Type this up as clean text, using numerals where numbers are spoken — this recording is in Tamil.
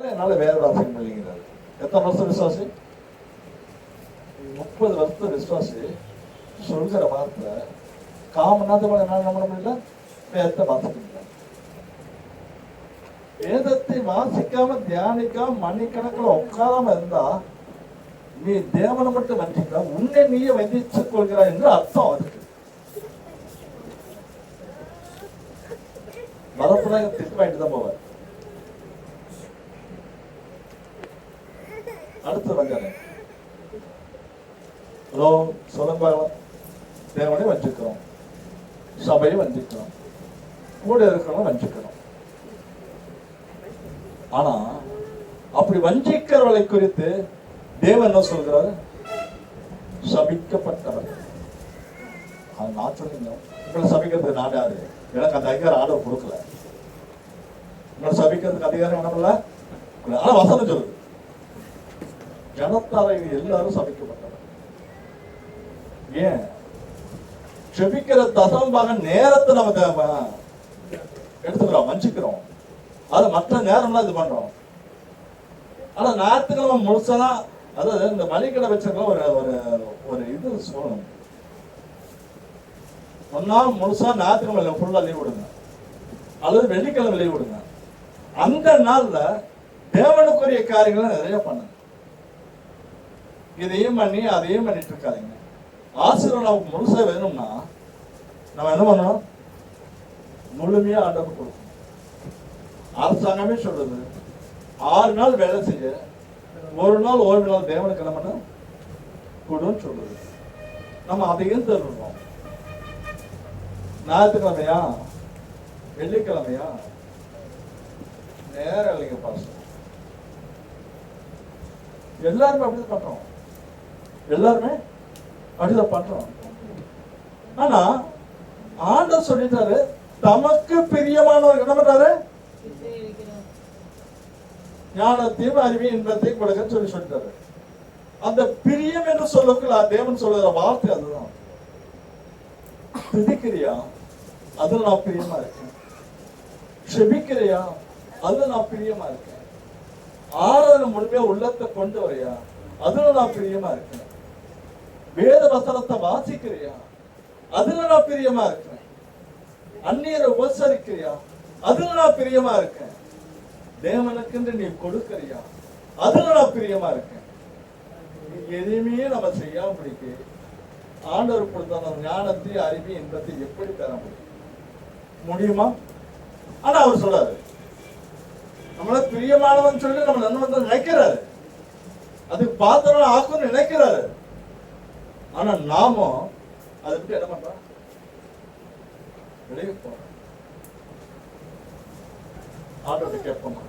என்னால வேற வாசிக்க முடியலைங்கிறாரு. எத்தனை வருஷம் விசுவாசி? 30 வருஷம் விசுவாசி சொல்கிற வார்த்தை காமநாதமான என்னால் நம்ப முடியல, வேதத்தை வாசிக்க முடியல. வேதத்தை வாசிக்காம தியானிக்காம மணிக்கணக்கில் உட்காராம இருந்தா நீ தேவனை மட்டும் வஞ்சிக்க, உன்னை நீயே வஞ்சித்துக் கொள்கிறாய் என்று அர்த்தம். அதுக்கு வரப்புறாங்க திட்டு வாங்கிட்டு தான் போவார். அடுத்து வந்தாரு சொல்லுங்க, தேவனை வஞ்சிக்கிறோம், சபையை வஞ்சிக்கிறோம், கூட இருக்கிறோம் வஞ்சிக்கிறோம். ஆனா அப்படி வஞ்சிக்கிறவர்களை குறித்து தேவன் என்ன சொல்கிறார்? சபிக்கப்பட்டவர். நான் சொல்லுங்க, உங்களை சபிக்கிறதுக்கு நான் யாரு? எனக்கு அந்த அதிகாரம் ஆர்டர் கொடுக்கல. உங்களை சபிக்கிறதுக்கு அதிகாரம் என்ன பண்ணல. ஆனா வசனம் சொல்லுது, ஜனத்தாரை எல்லாரும் சபிக்கப்பட்டவர். ஏன்? செபிக்கிற தசம்பாக நேரத்தை நம்ம எடுத்துக்கிறோம், வஞ்சிக்கிறோம். அது மற்ற நேரம்லாம் இது பண்றோம். ஆனா ஞாயிற்றுக்கிழமை முழுசா, அதாவது இந்த மளிகடை வச்சிருக்கோம், ஒரு ஒரு ஒரு இது சொல்லணும். ஒன்னா முழுசா ஞாயிற்றுக்கிழமை ஃபுல்லா லீவ் விடுங்க, அல்லது வெள்ளிக்கிழமை லீவ் விடுங்க. அந்த நாள்ல தேவனுக்குரிய காரியங்களை நிறைய பண்ணுங்க. இதையும் பண்ணி அதையும் பண்ணிட்டு இருக்காதீங்க. ஆசீர்வாதம் நமக்கு முழுசா வேணும்னா நம்ம என்ன பண்ணணும்? முழுமையா ஆண்டவர் கொடுக்கணும். அரசாங்கமே சொல்றது 6 நாள் வேலை செய்ய, 1 நாள் ஓய்வு நாள் தேவனுக்கு என்ன பண்ண கொடுன்னு சொல்றது. நம்ம அதையும் தருவோம். ஞாயிற்றுக்கிழமையா வெள்ளிக்கிழமையா நேரம் இல்லைங்க பாஸ்டர். எல்லாருமே அப்படிதான் பண்றோம், எல்லாருமே அப்படிதான் பண்றோம். ஆனா ஆண்டவர் சொல்லிட்டாரு, தமக்கு பிரியமானவர் என்ன பண்றாரு? ஞானத்தையும் அறிவையும் இன்பத்தை கொடுக்க சொல்லி சொல்லிட்டாரு. அந்த பிரியம் என்று சொல்லக்குள்ள தேவன் சொல்லுகிற வார்த்தை அதுதான். துதிக்கிறியா? அதுல நான் பிரியமா இருக்கேன். செபிக்கிறியா? அதுல நான் பிரியமா இருக்கேன். ஆராதனை முழுமையா உள்ளத்தை கொண்டு வரையா? அதுல நான் பிரியமா இருக்கேன். வேத வசனத்தை வாசிக்கிறியா? அதுல நான் பிரியமா இருக்கேன். அந்நியரை உபசரிக்கிறியா? அதுல நான் பிரியமா இருக்கேன். தேவனுக்கு நீ கொடுக்கிறியா? அதுல நான் பிரியமா இருக்கேன். எதையுமே நம்ம செய்யாம பிடிக்க ஆண்டவர் கொடுத்த ஞானத்தை அறிவை இன்பத்தை எப்படி தர முடியுமா? ஆனா அவர் சொல்றாரு, நம்மள பிரியமானவன் சொல்லி நம்ம நன்மை நினைக்கிறாரு, அதுக்கு பாத்திரம் ஆக்கும்னு நினைக்கிறாரு. ஆனா நாமும் அதை விட்டு என்ன பண்றோம்? வெளியே போறோம். ஆண்டவர்கிட்ட கேட்போமா?